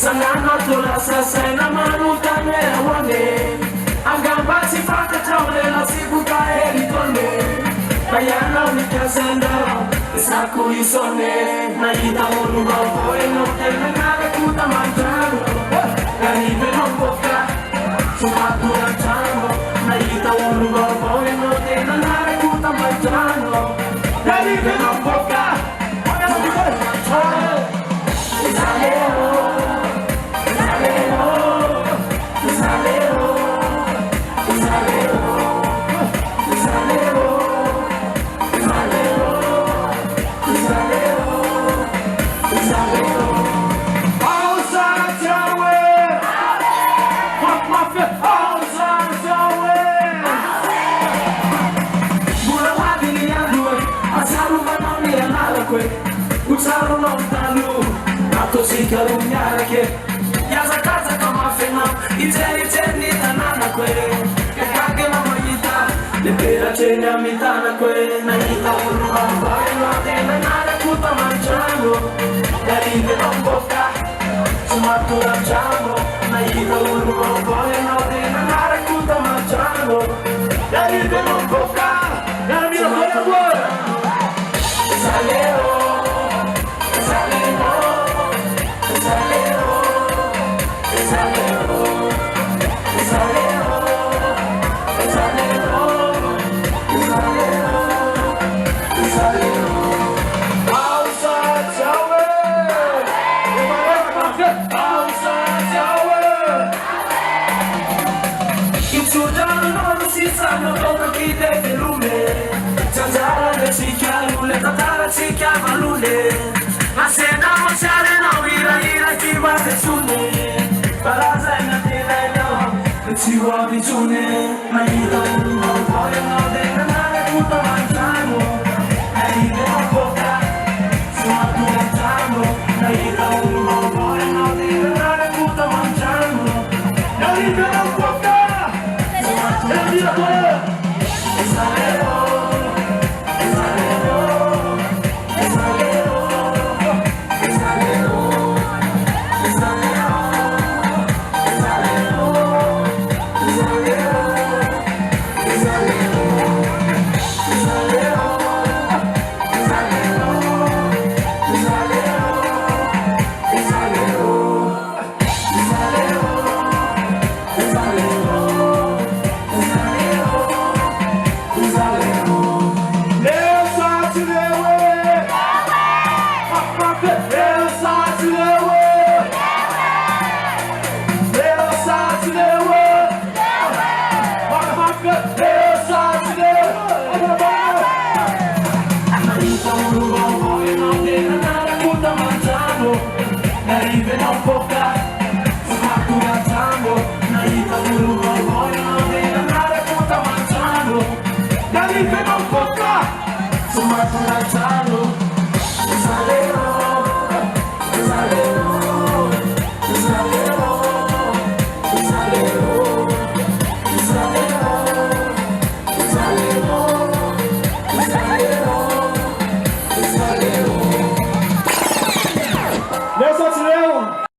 Sanana tola sasena manutane wane Angambasi fata chaule la sibuka elitone Bayana unikasenda Isaku isone Na ita unu bako eno Tene nare kuta manjano Garibe nomboka Sumatura chano Na ita unu bako eno Tene nare kuta manjano Garibe nomboka Usaro non talu, nato si calugnare che Yasa casa come fena, i teri tanana que Che caghe la moglita, le pera ce ne amitana que Naita urba, poi no te menare puta mangiamo Garibe non bocca, sumatura ciamo Naita urba, poi no te menare puta mangiamo Garibe non bocca, Garibe non bocca Salero si chiama Lune ma se andiamo a ciare no ira chi va se sune Balaza in attesa no non ci vuoi giune